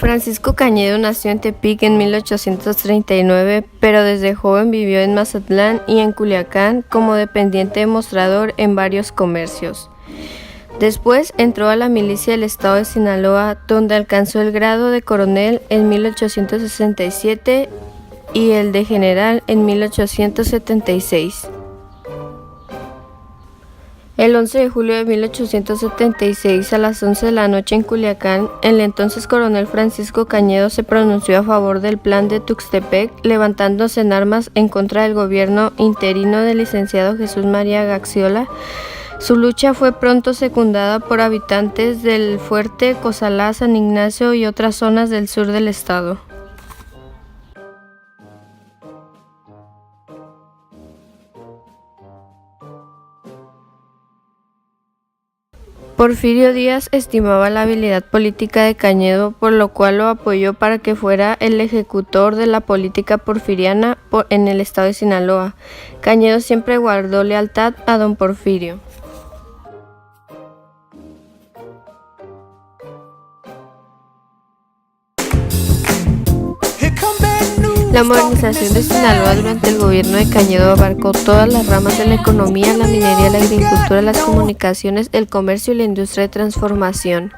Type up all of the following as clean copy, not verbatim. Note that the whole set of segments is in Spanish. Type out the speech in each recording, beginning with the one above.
Francisco Cañedo nació en Tepic en 1839, pero desde joven vivió en Mazatlán y en Culiacán como dependiente demostrador en varios comercios. Después entró a la milicia del estado de Sinaloa, donde alcanzó el grado de coronel en 1867 y el de general en 1876. El 11 de julio de 1876 a las 11 de la noche en Culiacán, el entonces coronel Francisco Cañedo se pronunció a favor del plan de Tuxtepec, levantándose en armas en contra del gobierno interino del licenciado Jesús María Gaxiola. Su lucha fue pronto secundada por habitantes del fuerte Cozalá, San Ignacio y otras zonas del sur del estado. Porfirio Díaz estimaba la habilidad política de Cañedo, por lo cual lo apoyó para que fuera el ejecutor de la política porfiriana en el estado de Sinaloa. Cañedo siempre guardó lealtad a don Porfirio. La modernización de Sinaloa durante el gobierno de Cañedo abarcó todas las ramas de la economía, la minería, la agricultura, las comunicaciones, el comercio y la industria de transformación.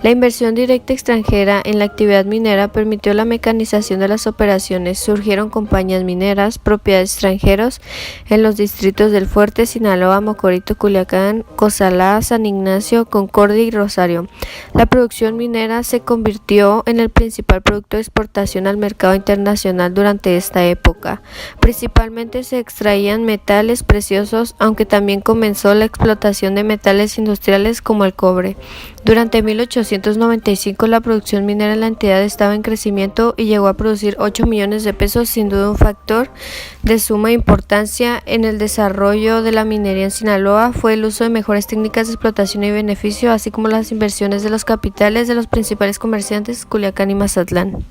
La inversión directa extranjera en la actividad minera permitió la mecanización de las operaciones. Surgieron compañías mineras, propiedades extranjeros en los distritos del Fuerte, Sinaloa, Mocorito, Culiacán, Cozalá, San Ignacio, Concordia y Rosario. La producción minera se convirtió en el principal producto de exportación al mercado internacional durante esta época. Principalmente se extraían metales preciosos, aunque también comenzó la explotación de metales industriales como el cobre. Durante 1895 la producción minera en la entidad estaba en crecimiento y llegó a producir 8 millones de pesos, sin duda un factor de suma importancia en el desarrollo de la minería en Sinaloa fue el uso de mejores técnicas de explotación y beneficio, así como las inversiones de los capitales de los principales comerciantes Culiacán y Mazatlán.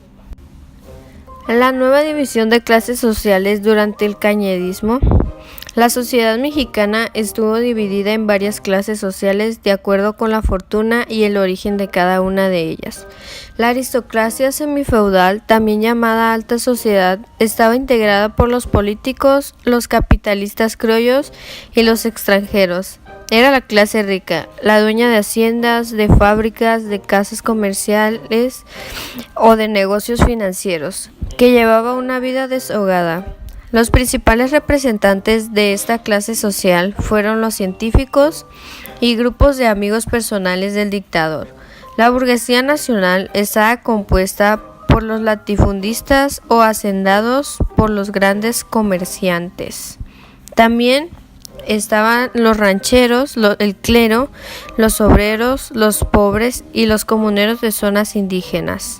La nueva división de clases sociales durante el cañedismo. La sociedad mexicana estuvo dividida en varias clases sociales de acuerdo con la fortuna y el origen de cada una de ellas. La aristocracia semifeudal, también llamada alta sociedad, estaba integrada por los políticos, los capitalistas criollos y los extranjeros. Era la clase rica, la dueña de haciendas, de fábricas, de casas comerciales o de negocios financieros, que llevaba una vida deshogada. Los principales representantes de esta clase social fueron los científicos y grupos de amigos personales del dictador. La burguesía nacional estaba compuesta por los latifundistas o hacendados por los grandes comerciantes. También estaban los rancheros, el clero, los obreros, los pobres y los comuneros de zonas indígenas.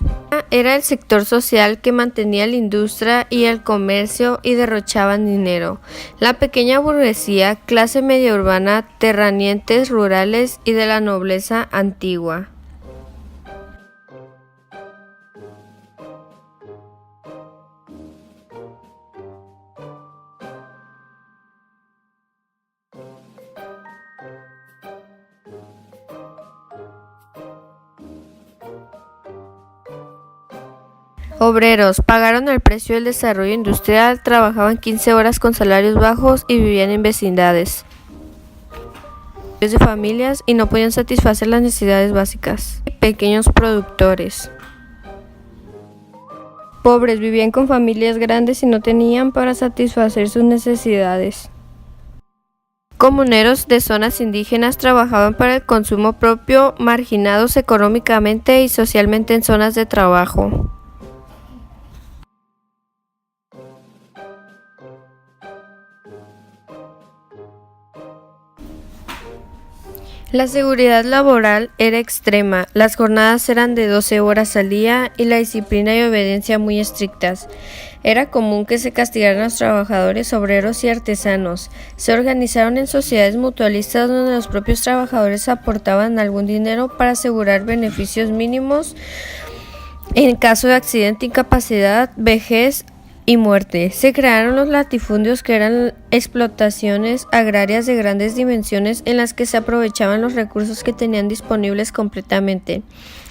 Era el sector social que mantenía la industria y el comercio y derrochaban dinero. La pequeña burguesía, clase media urbana, terratenientes rurales y de la nobleza antigua. Obreros, pagaron el precio del desarrollo industrial, trabajaban 15 horas con salarios bajos y vivían en vecindades de familias y no podían satisfacer las necesidades básicas. Pequeños productores. Pobres, vivían con familias grandes y no tenían para satisfacer sus necesidades. Comuneros de zonas indígenas trabajaban para el consumo propio, marginados económicamente y socialmente en zonas de trabajo. La seguridad laboral era extrema, las jornadas eran de 12 horas al día y la disciplina y obediencia muy estrictas. Era común que se castigaran a los trabajadores, obreros y artesanos. Se organizaron en sociedades mutualistas donde los propios trabajadores aportaban algún dinero para asegurar beneficios mínimos en caso de accidente, incapacidad, vejez y muerte. Se crearon los latifundios, que eran explotaciones agrarias de grandes dimensiones en las que se aprovechaban los recursos que tenían disponibles completamente.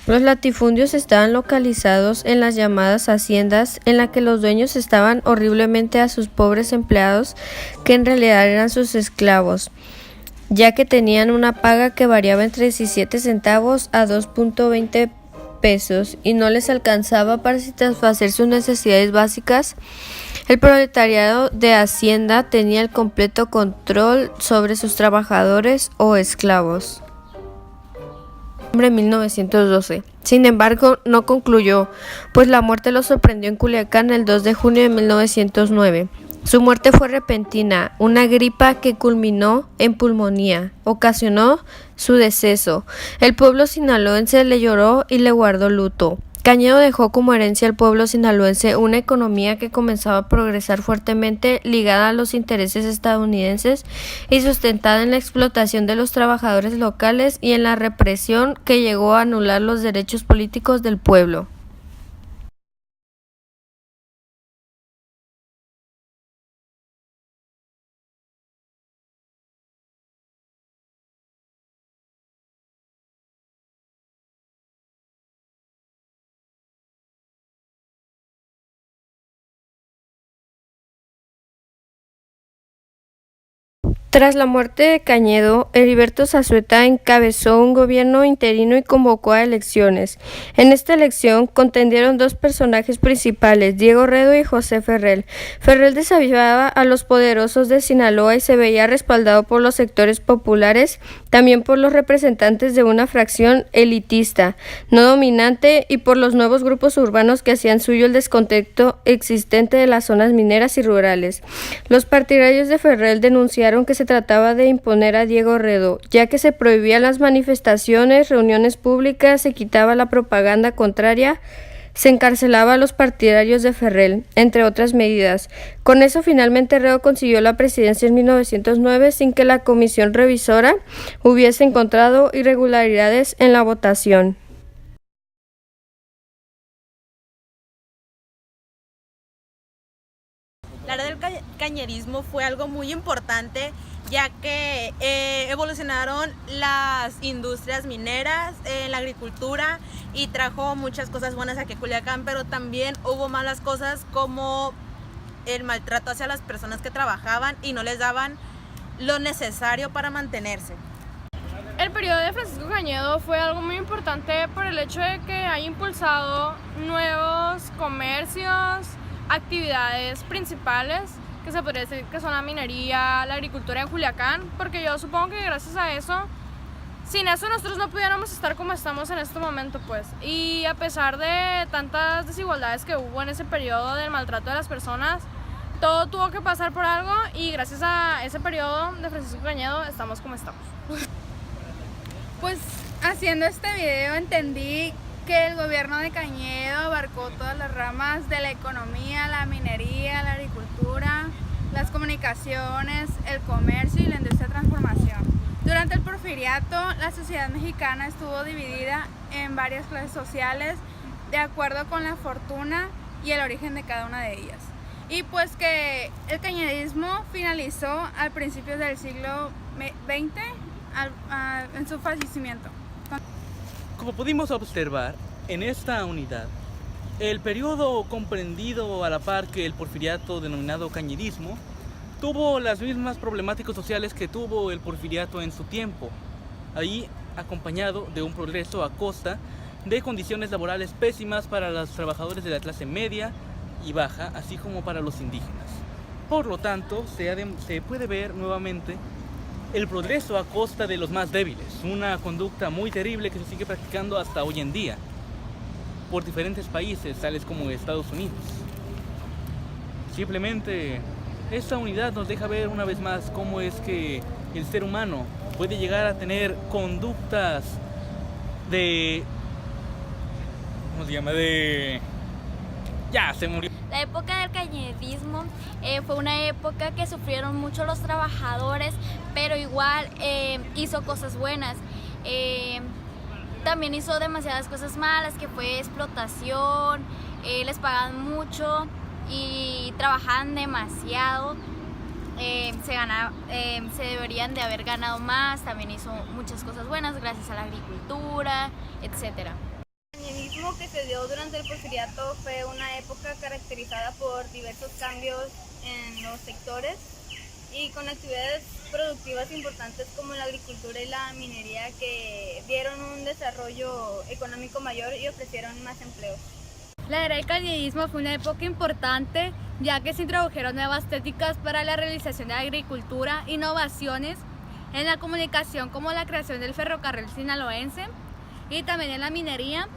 Los latifundios estaban localizados en las llamadas haciendas, en las que los dueños estaban horriblemente a sus pobres empleados, que en realidad eran sus esclavos, ya que tenían una paga que variaba entre 17 centavos a 2.20 pesos y no les alcanzaba para satisfacer sus necesidades básicas. El proletariado de Hacienda tenía el completo control sobre sus trabajadores o esclavos. 1912. Sin embargo, no concluyó, pues la muerte lo sorprendió en Culiacán el 2 de junio de 1909. Su muerte fue repentina, una gripa que culminó en pulmonía, ocasionó su deceso. El pueblo sinaloense le lloró y le guardó luto. Cañedo dejó como herencia al pueblo sinaloense una economía que comenzaba a progresar fuertemente, ligada a los intereses estadounidenses y sustentada en la explotación de los trabajadores locales y en la represión que llegó a anular los derechos políticos del pueblo. Tras la muerte de Cañedo, Heriberto Zazueta encabezó un gobierno interino y convocó a elecciones. En esta elección contendieron dos personajes principales, Diego Redo y José Ferrell. Ferrell desafiaba a los poderosos de Sinaloa y se veía respaldado por los sectores populares, también por los representantes de una fracción elitista, no dominante, y por los nuevos grupos urbanos que hacían suyo el descontento existente de las zonas mineras y rurales. Los partidarios de Ferrell denunciaron que se trataba de imponer a Diego Redo, ya que se prohibían las manifestaciones, reuniones públicas, se quitaba la propaganda contraria, se encarcelaba a los partidarios de Ferrell, entre otras medidas. Con eso finalmente Redo consiguió la presidencia en 1909 sin que la comisión revisora hubiese encontrado irregularidades en la votación. La era del cañerismo fue algo muy importante, ya que evolucionaron las industrias mineras, la agricultura, y trajo muchas cosas buenas aquí a Culiacán, pero también hubo malas cosas como el maltrato hacia las personas que trabajaban y no les daban lo necesario para mantenerse. El periodo de Francisco Cañedo fue algo muy importante por el hecho de que ha impulsado nuevos comercios, actividades principales, que se podría decir que son la minería, la agricultura en Culiacán, porque yo supongo que gracias a eso, sin eso nosotros no pudiéramos estar como estamos en este momento, pues. Y a pesar de tantas desigualdades que hubo en ese periodo del maltrato de las personas, todo tuvo que pasar por algo, y gracias a ese periodo de Francisco Cañedo estamos como estamos. Pues haciendo este video entendí que el gobierno de Cañedo abarcó todas las ramas de la economía, la minería, la agricultura, las comunicaciones, el comercio y la industria de transformación. Durante el porfiriato, la sociedad mexicana estuvo dividida en varias clases sociales de acuerdo con la fortuna y el origen de cada una de ellas. Y pues que el cañedismo finalizó al principio del siglo XX en su fallecimiento. Como pudimos observar en esta unidad, el periodo comprendido a la par que el porfiriato denominado cañedismo tuvo las mismas problemáticas sociales que tuvo el porfiriato en su tiempo, ahí acompañado de un progreso a costa de condiciones laborales pésimas para los trabajadores de la clase media y baja, así como para los indígenas. Por lo tanto, se puede ver nuevamente el progreso a costa de los más débiles, una conducta muy terrible que se sigue practicando hasta hoy en día por diferentes países, tales como Estados Unidos. Simplemente, esta unidad nos deja ver una vez más cómo es que el ser humano puede llegar a tener conductas de... ¿cómo se llama? Ya, se murió. La época del cañedismo fue una época que sufrieron mucho los trabajadores, pero igual hizo cosas buenas. También hizo demasiadas cosas malas, que fue explotación, les pagaban mucho y trabajaban demasiado. Se deberían de haber ganado más, también hizo muchas cosas buenas gracias a la agricultura, etcétera. El cañerismo que se dio durante el porfiriato fue una época caracterizada por diversos cambios en los sectores y con actividades productivas importantes como la agricultura y la minería que dieron un desarrollo económico mayor y ofrecieron más empleos. La era del cañerismo fue una época importante ya que se introdujeron nuevas técnicas para la realización de la agricultura, innovaciones en la comunicación como la creación del ferrocarril sinaloense y también en la minería.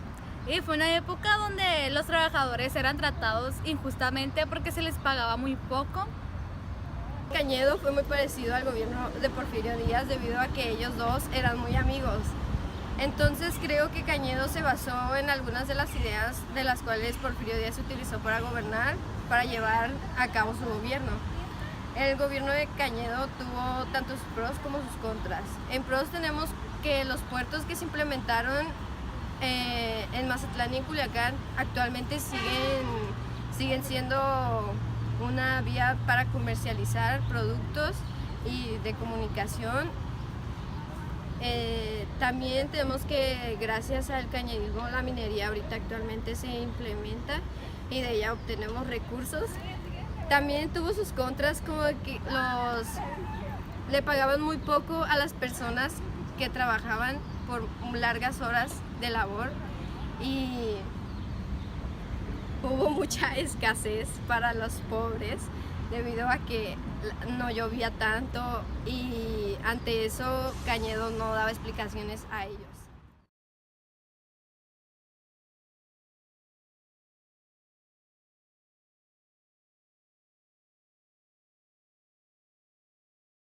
Y fue una época donde los trabajadores eran tratados injustamente porque se les pagaba muy poco. Cañedo fue muy parecido al gobierno de Porfirio Díaz debido a que ellos dos eran muy amigos. Entonces creo que Cañedo se basó en algunas de las ideas de las cuales Porfirio Díaz utilizó para gobernar, para llevar a cabo su gobierno. El gobierno de Cañedo tuvo tanto sus pros como sus contras. En pros tenemos que los puertos que se implementaron en Mazatlán y en Culiacán actualmente siguen siendo una vía para comercializar productos y de comunicación. También tenemos que gracias al cañerismo la minería ahorita actualmente se implementa y de ella obtenemos recursos. También tuvo sus contras como que le pagaban muy poco a las personas que trabajaban por largas horas de labor y hubo mucha escasez para los pobres debido a que no llovía tanto y ante eso Cañedo no daba explicaciones a ellos.